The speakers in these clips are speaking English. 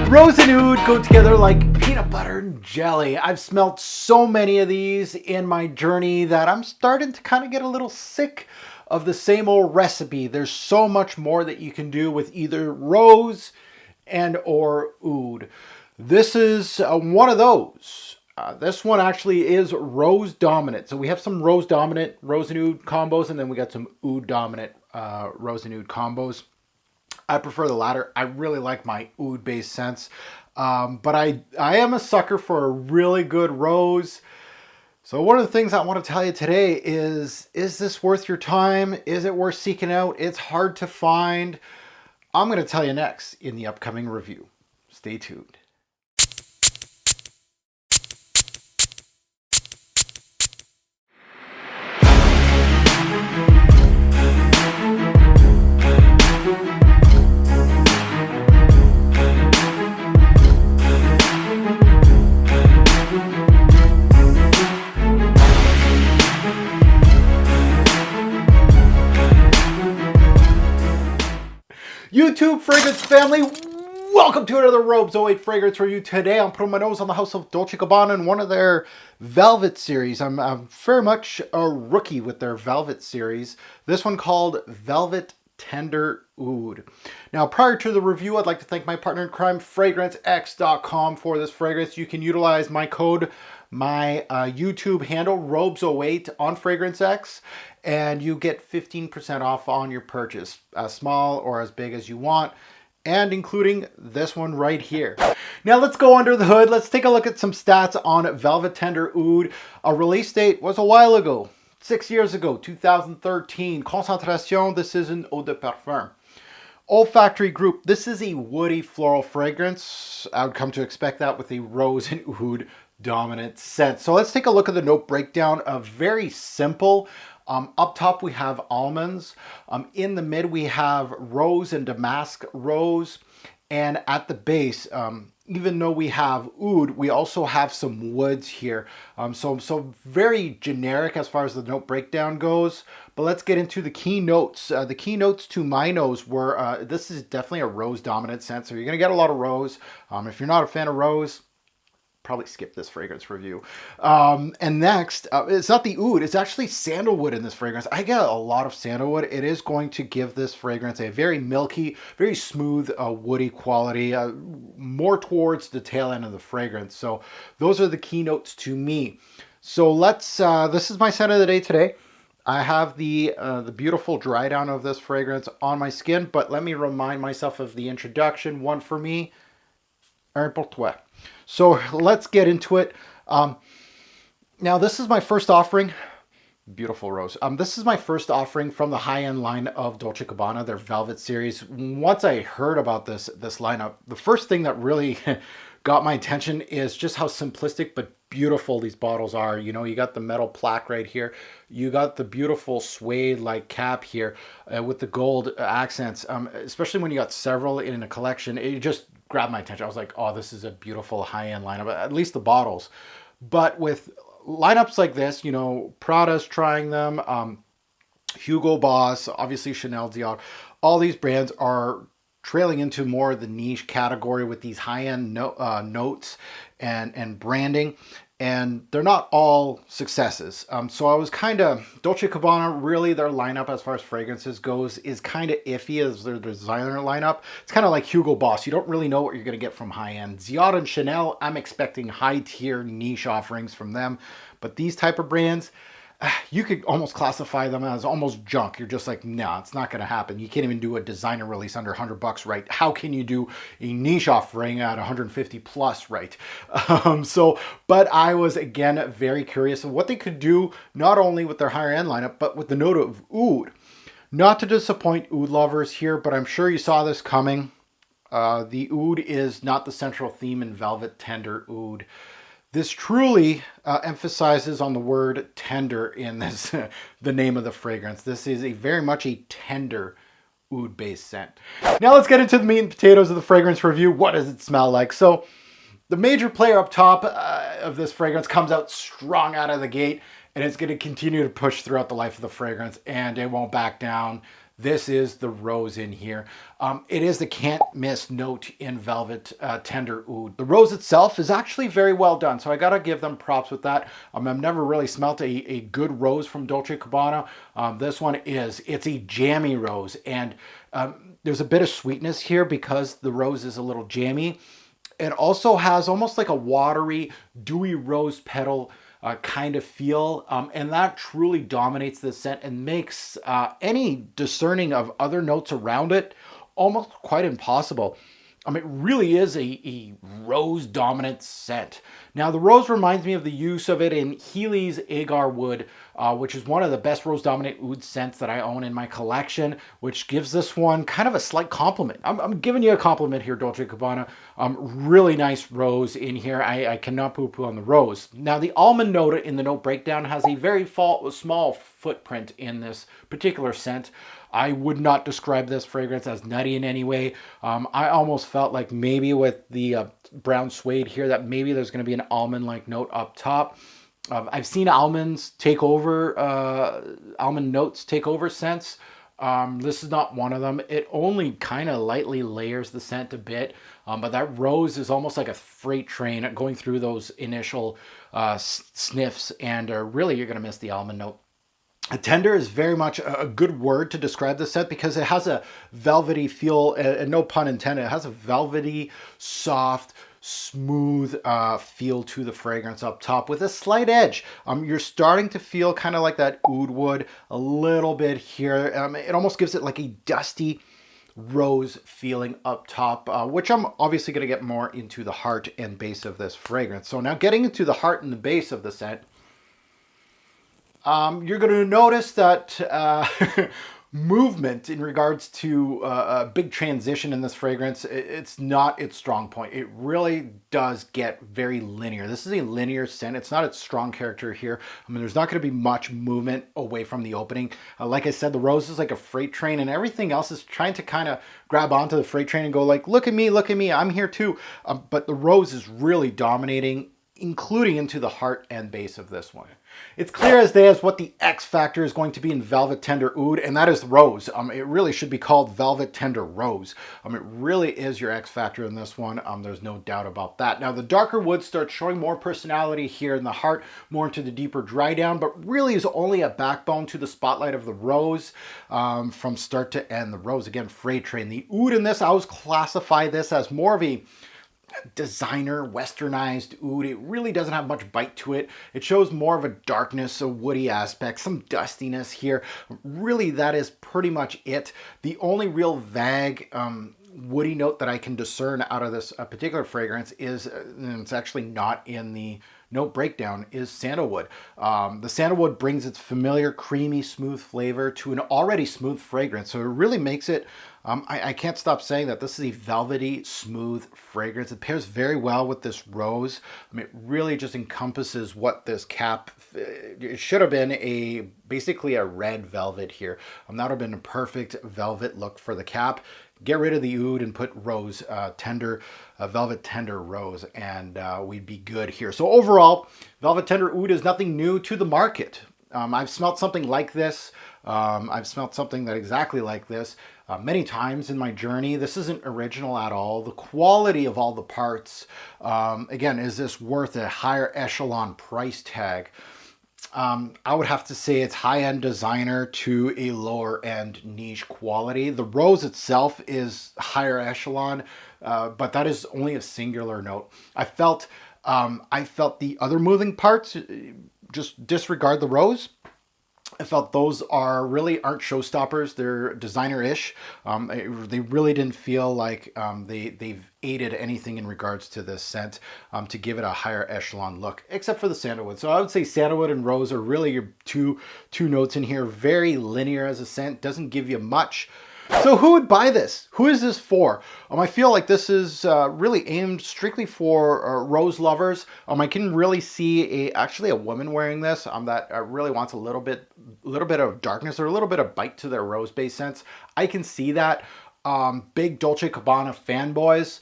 Rose and oud go together like peanut butter and jelly. I've smelled so many of these in my journey that I'm starting to kind of get a little sick of the same old recipe. There's so much more that you can do with either rose and or oud. This is one of those. This one actually is rose dominant. So we have some rose dominant rose and oud combos, and then we got some oud dominant rose and oud combos. I prefer the latter. I really like my oud based scents. But I am a sucker for a really good rose. So one of the things I want to tell you today is this worth your time? Is it worth seeking out? It's hard to find. I'm going to tell you next in the upcoming review. Stay tuned. YouTube fragrance family, welcome to another Robes 08 fragrance review. Today I'm putting my nose on the house of Dolce Gabbana in one of their Velvet series. I'm very much a rookie with their Velvet series. This one called Velvet Tender Oud. Now, prior to the review, I'd like to thank my partner in crime, FragranceX.com, for this fragrance. You can utilize my code, my YouTube handle, Robes08 on FragranceX, and you get 15% off on your purchase, as small or as big as you want, and including this one right here. Now let's go under the hood. Let's take a look at some stats on Velvet Tender Oud. A release date was a while ago, 6 years ago, 2013. Concentration, this is an eau de parfum. Olfactory group, this is a woody floral fragrance. I would come to expect that with a rose and oud dominant scent. So let's take a look at the note breakdown. Very simple. Up top we have almonds. In the mid we have rose and damask rose. And at the base, even though we have oud, we also have some woods here. So very generic as far as the note breakdown goes. But let's get into the key notes. The key notes to my nose were, this is definitely a rose dominant scent. So you're gonna get a lot of rose. If you're not a fan of rose, probably skip this fragrance review. And next, it's not the oud, it's actually sandalwood in this fragrance. I get a lot of sandalwood. It is going to give this fragrance a very milky, very smooth, woody quality, more towards the tail end of the fragrance. So those are the keynotes to me. So let's, this is my scent of the day today. I have the beautiful dry down of this fragrance on my skin, but let me remind myself of the introduction. One for me, un pour toi. So let's get into it. Now this is my first offering. Beautiful rose. This is my first offering from the high-end line of Dolce Gabbana, their Velvet series. Once I heard about this lineup, the first thing that really got my attention is just how simplistic but beautiful these bottles are. You know, you got the metal plaque right here. You got the beautiful suede-like cap here with the gold accents. Especially when you got several in a collection, it just grabbed my attention. I was like, oh, this is a beautiful high-end lineup, at least the bottles. But with lineups like this, you know, Prada's trying them, Hugo Boss, obviously Chanel, Dior, all these brands are trailing into more of the niche category with these high-end notes and branding, and they're not all successes. So I was kind of, Dolce Gabbana, really their lineup as far as fragrances goes is kind of iffy as their designer lineup. It's kind of like Hugo Boss. You don't really know what you're going to get from high-end. Dior and Chanel, I'm expecting high-tier niche offerings from them, but these type of brands, you could almost classify them as almost junk. You're just like, no, it's not going to happen. You can't even do a designer release under $100, right? How can you do a niche offering at 150 plus, right? But I was, again, very curious of what they could do, not only with their higher end lineup, but with the note of oud. Not to disappoint oud lovers here, but I'm sure you saw this coming. The oud is not the central theme in Velvet Tender Oud. This truly emphasizes on the word tender in this, the name of the fragrance. This is very much a tender oud-based scent. Now let's get into the meat and potatoes of the fragrance review. What does it smell like? So the major player up top of this fragrance comes out strong out of the gate, and it's going to continue to push throughout the life of the fragrance, and it won't back down. this is the rose in here. It is the can't miss note in Velvet Tender Oud. The rose itself is actually very well done, so I gotta give them props with that. I've never really smelt a good rose from Dolce Gabbana. This one it's a jammy rose, and there's a bit of sweetness here because the rose is a little jammy. It also has almost like a watery, dewy rose petal kind of feel, and that truly dominates the scent and makes any discerning of other notes around it almost quite impossible. It really is a rose dominant scent. Now the rose reminds me of the use of it in Healy's Agar Wood, which is one of the best rose dominant oud scents that I own in my collection, which gives this one kind of a slight compliment. I'm giving you a compliment here, Dolce Gabbana. Really nice rose in here. I cannot poo-poo on the rose. Now the almond note in the note breakdown has a very small footprint in this particular scent. I would not describe this fragrance as nutty in any way. I almost felt like maybe with the brown suede here that maybe there's going to be an almond-like note up top. I've seen almonds take over, almond notes take over scents. This is not one of them. It only kind of lightly layers the scent a bit, but that rose is almost like a freight train going through those initial sniffs, and really you're going to miss the almond note. A tender is very much a good word to describe the scent because it has a velvety feel, and no pun intended. It has a velvety, soft, smooth feel to the fragrance up top with a slight edge. You're starting to feel kind of like that oud wood a little bit here. It almost gives it like a dusty rose feeling up top, which I'm obviously going to get more into the heart and base of this fragrance. So now getting into the heart and the base of the scent, you're going to notice that movement in regards to a big transition in this fragrance, it's not its strong point. It really does get very linear. This is a linear scent. It's not its strong character here. There's not going to be much movement away from the opening. Like I said, the rose is like a freight train, and everything else is trying to kind of grab onto the freight train and go like, look at me, I'm here too. But the rose is really dominating, including into the heart and base of this one. It's clear as day as what the X factor is going to be in Velvet Tender Oud, and that is rose. It really should be called Velvet Tender Rose. It really is your X factor in this one. There's no doubt about that. Now the darker wood starts showing more personality here in the heart, more into the deeper dry down, but really is only a backbone to the spotlight of the rose from start to end. The rose, again, freight train. The oud in this, I would classify this as more of a designer westernized oud. It really doesn't have much bite to it. It shows more of a darkness, a woody aspect, some dustiness here. Really, that is pretty much it. The only real vague woody note that I can discern out of this particular fragrance is, and it's actually not in the note breakdown, is sandalwood. The sandalwood brings its familiar creamy smooth flavor to an already smooth fragrance, so it really makes it I can't stop saying that this is a velvety smooth fragrance. It pairs very well with this rose. It really just encompasses what this cap, it should have been basically a red velvet here. That would have been a perfect velvet look for the cap. Get rid of the oud and put rose, Velvet Tender Rose, and we'd be good here. So overall, Velvet Tender Oud is nothing new to the market. I've smelled something like this. I've smelled something that exactly like this many times in my journey. This isn't original at all. The quality of all the parts, again, is this worth a higher echelon price tag? I would have to say it's high-end designer to a lower-end niche quality. The rose itself is higher echelon, but that is only a singular note. I felt the other moving parts, just disregard the rose. I felt those aren't showstoppers. They're designer-ish. They really didn't feel like they've aided anything in regards to this scent to give it a higher echelon look, except for the sandalwood. So I would say sandalwood and rose are really your two notes in here. Very linear as a scent. Doesn't give you much. So who would buy this? Who is this for? I feel like this is really aimed strictly for rose lovers. I can really see actually a woman wearing this that really wants a little bit of darkness or a little bit of bite to their rose-based scents. I can see that. Big Dolce Gabbana fanboys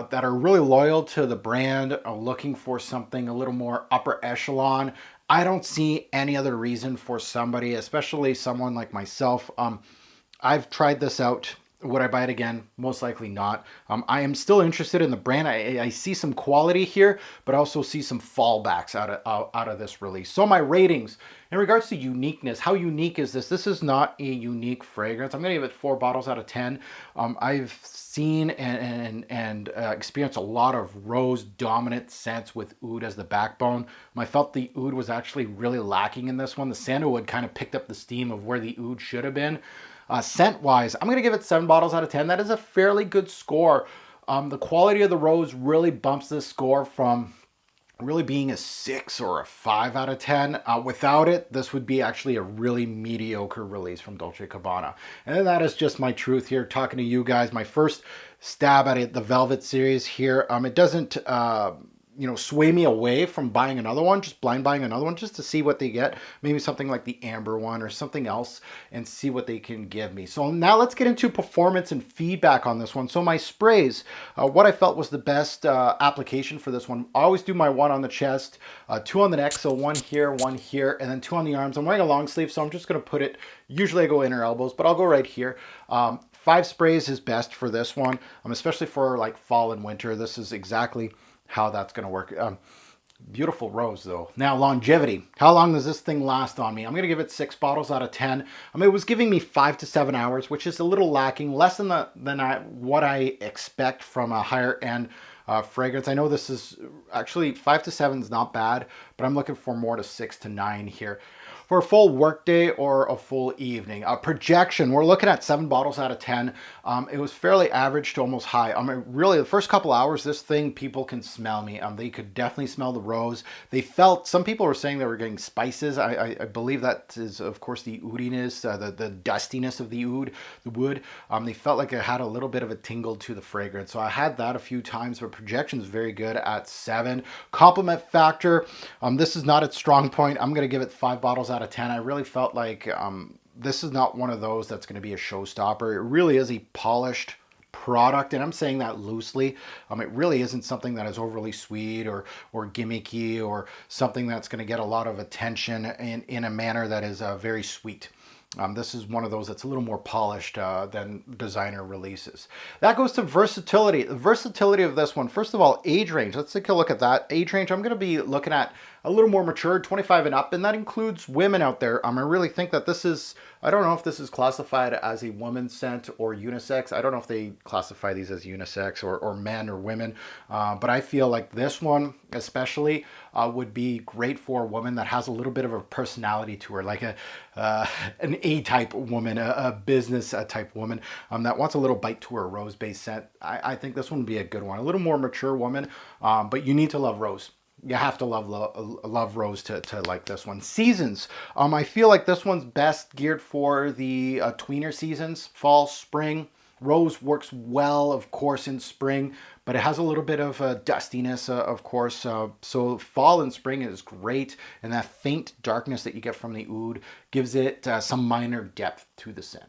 that are really loyal to the brand are looking for something a little more upper echelon. I don't see any other reason for somebody, especially someone like myself. I've tried this out. Would I buy it again? Most likely not. I am still interested in the brand. I see some quality here, but I also see some fallbacks out of this release. So my ratings, in regards to uniqueness, how unique is this? This is not a unique fragrance. I'm going to give it 4 bottles out of 10. I've seen and experienced a lot of rose dominant scents with oud as the backbone. I felt the oud was actually really lacking in this one. The sandalwood kind of picked up the steam of where the oud should have been. Scent wise, I'm going to give it 7 bottles out of 10. That is a fairly good score. The quality of the rose really bumps this score from really being a 6 or a 5 out of 10. Without it, this would be actually a really mediocre release from Dolce Gabbana. And that is just my truth here, talking to you guys. My first stab at it, the Velvet series here. It doesn't sway me away from buying another one, just blind buying another one just to see what they get. Maybe something like the amber one or something else and see what they can give me. So now let's get into performance and feedback on this one. So my sprays, what I felt was the best application for this one. I always do my 1 on the chest, 2 on the neck. So 1 here, and then 2 on the arms. I'm wearing a long sleeve, so I'm just going to put it, usually I go inner elbows, but I'll go right here. 5 sprays is best for this one, especially for like fall and winter. This is exactly how that's going to work. Beautiful rose though. Now longevity. How long does this thing last on me? I'm going to give it 6 bottles out of 10. It was giving me 5 to 7 hours, which is a little lacking, less than what I expect from a higher end fragrance. I know this is actually 5 to 7 is not bad, but I'm looking for more to 6 to 9 here. For a full workday or a full evening. Projection, we're looking at 7 bottles out of 10. It was fairly average to almost high. Really, the first couple hours, this thing, people can smell me. They could definitely smell the rose. They felt, some people were saying they were getting spices. I believe that is, of course, the oudiness, the dustiness of the oud, the wood. They felt like it had a little bit of a tingle to the fragrance. So I had that a few times, but projection is very good at 7. Compliment factor, this is not its strong point. I'm going to give it 5 bottles out of 10. I really felt like this is not one of those that's going to be a showstopper. It really is a polished product, and I'm saying that loosely. It really isn't something that is overly sweet or gimmicky or something that's going to get a lot of attention in a manner that is very sweet. This is one of those that's a little more polished than designer releases. That goes to versatility. The versatility of this one, first of all, age range. Let's take a look at that. Age range, I'm going to be looking at a little more mature, 25 and up, and that includes women out there. I really think that this is, I don't know if this is classified as a woman's scent or unisex. I don't know if they classify these as unisex or men or women, but I feel like this one especially would be great for a woman that has a little bit of a personality to her, like an A-type woman, a business type woman that wants a little bite to her rose-based scent. I think this one would be a good one. A little more mature woman, but you need to love rose. You have to love rose to like this one. Seasons. I feel like this one's best geared for the tweener seasons, fall, spring. Rose works well, of course, in spring, but it has a little bit of dustiness, of course. So fall and spring is great, and that faint darkness that you get from the oud gives it some minor depth to the scent.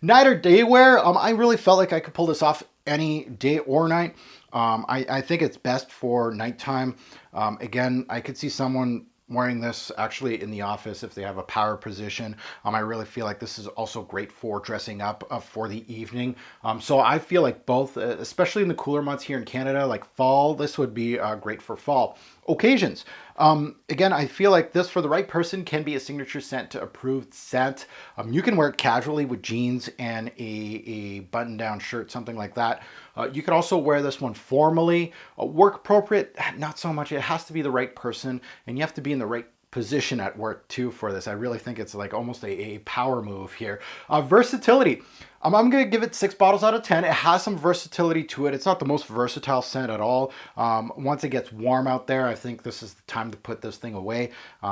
Night or day wear. I really felt like I could pull this off any day or night. I think it's best for nighttime. Again, I could see someone wearing this actually in the office if they have a power position. I really feel like this is also great for dressing up for the evening. So I feel like both, especially in the cooler months here in Canada, like fall, this would be great for fall. Occasions. Again, I feel like this for the right person can be a signature scent to approved scent. You can wear it casually with jeans and a button-down shirt, something like that. You could also wear this one formally. Work appropriate, not so much. It has to be the right person, and you have to be in the right position at work too for this. I really think it's like almost a power move here. Versatility. I'm going to give it 6 bottles out of 10. It has some versatility to it. It's not the most versatile scent at all. Once it gets warm out there, I think this is the time to put this thing away.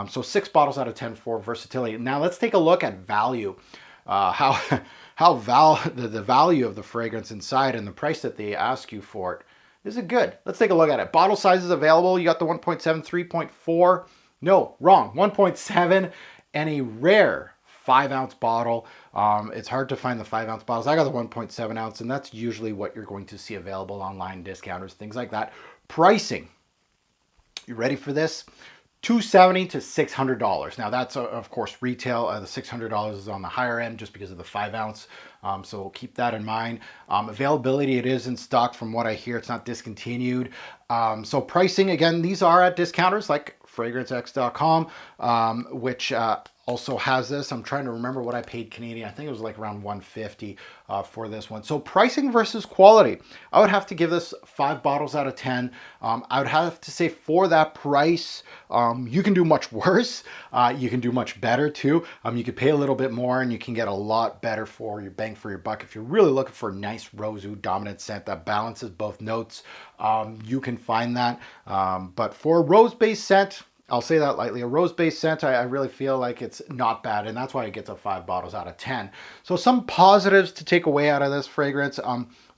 So 6 bottles out of 10 for versatility. Now let's take a look at value. The value of the fragrance inside and the price that they ask you for it. Is it good? Let's take a look at it. Bottle sizes available. You got the 1.7, 3.4. No, wrong. 1.7 and a rare 5-ounce bottle. It's hard to find the 5-ounce bottles. I got the 1.7 ounce, and that's usually what you're going to see available online, discounters, things like that. Pricing. You ready for this? $270 to $600. Now that's of course retail. The $600 is on the higher end just because of the 5-ounce. So keep that in mind. Availability, it is in stock from what I hear. It's not discontinued. So pricing, again, these are at discounters like fragrancex.com, which also has this. I'm trying to remember what I paid Canadian. I think it was like around 150 for this one. So pricing versus quality, I would have to give this 5 bottles out of 10. I would have to say for that price, you can do much worse. You can do much better too. You could pay a little bit more and you can get a lot better for your bang for your buck. If you're really looking for a nice rose oud dominant scent that balances both notes, you can find that. But for a rose-based scent, I'll say that lightly. A rose-based scent, I really feel like it's not bad, and that's why it gets a 5 bottles out of 10. So some positives to take away out of this fragrance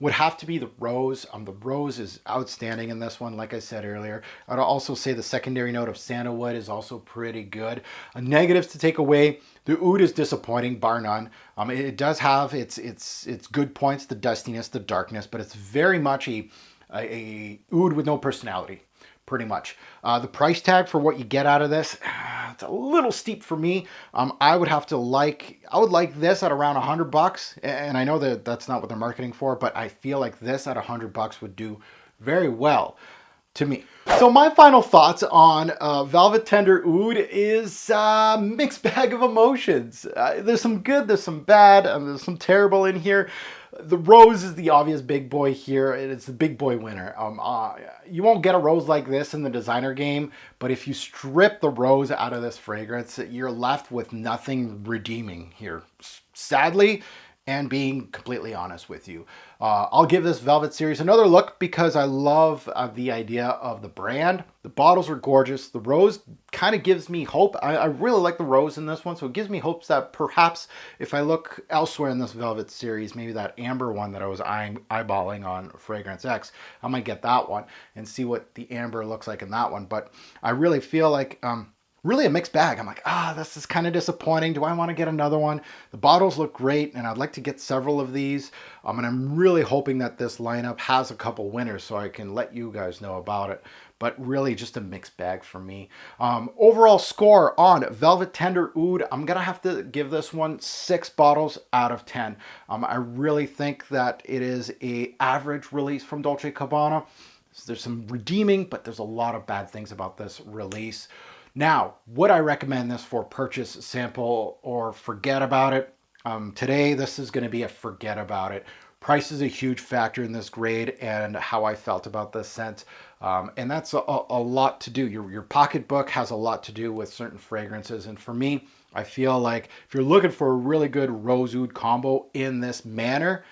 would have to be the rose. The rose is outstanding in this one, like I said earlier. I'd also say the secondary note of sandalwood is also pretty good. Negatives to take away, the oud is disappointing, bar none. It does have its good points, the dustiness, the darkness, but it's very much a oud with no personality. Pretty much. The price tag for what you get out of this, it's a little steep for me. I would like this at around $100, and I know that that's not what they're marketing for, but I feel like this at $100 would do very well to me. So my final thoughts on Velvet Tender Oud is a mixed bag of emotions. There's some good, there's some bad, and there's some terrible in here. The rose is the obvious big boy here. It's the big boy winner. You won't get a rose like this in the designer game, but if you strip the rose out of this fragrance, you're left with nothing redeeming here. Sadly, and being completely honest with you. I'll give this Velvet series another look because I love the idea of the brand. The bottles are gorgeous. The rose kind of gives me hope. I really like the rose in this one, so it gives me hopes that perhaps if I look elsewhere in this Velvet series, maybe that amber one that I was eyeballing on Fragrance X, I might get that one and see what the amber looks like in that one. But I really feel like really a mixed bag. I'm like, this is kind of disappointing. Do I want to get another one? The bottles look great, and I'd like to get several of these. And I'm really hoping that this lineup has a couple winners so I can let you guys know about it. But really just a mixed bag for me. Overall score on Velvet Tender Oud, I'm going to have to give this one 6 bottles out of 10. I really think that it is an average release from Dolce Gabbana. There's some redeeming, but there's a lot of bad things about this release. Now, would I recommend this for purchase, sample, or forget about it? Today, this is going to be a forget about it. Price is a huge factor in this grade and how I felt about this scent. And that's a lot to do. Your pocketbook has a lot to do with certain fragrances. And for me, I feel like if you're looking for a really good rose oud combo in this manner,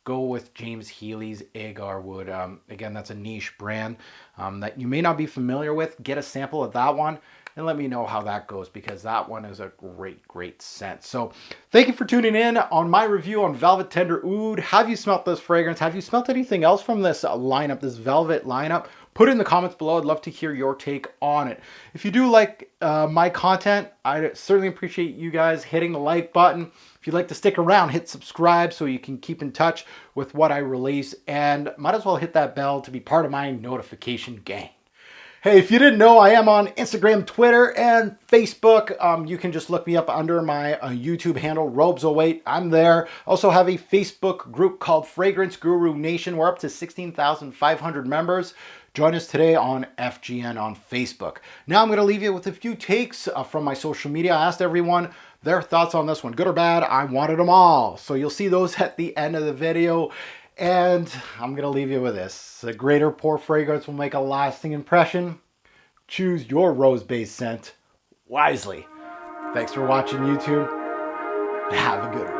go with James Healy's Agar Wood. Again, that's a niche brand that you may not be familiar with. Get a sample of that one and let me know how that goes, because that one is a great scent. So thank you for tuning in on my review on Velvet Tender Oud. Have you smelt this fragrance? Have you smelt anything else from this lineup, this Velvet lineup? Put it in the comments below. I'd love to hear your take on it. If you do like my content, I certainly appreciate you guys hitting the like button. If you'd like to stick around, hit subscribe so you can keep in touch with what I release, and might as well hit that bell to be part of my notification gang. Hey, if you didn't know, I am on Instagram, Twitter, and Facebook. You can just look me up under my YouTube handle, Robes08. I'm there. Also have a Facebook group called Fragrance Guru Nation. We're up to 16,500 members. Join us today on FGN on Facebook. Now I'm going to leave you with a few takes from my social media. I asked everyone their thoughts on this one, good or bad. I wanted them all. So you'll see those at the end of the video. And I'm going to leave you with this. A great or poor fragrance will make a lasting impression. Choose your rose-based scent wisely. Thanks for watching, YouTube. Have a good one.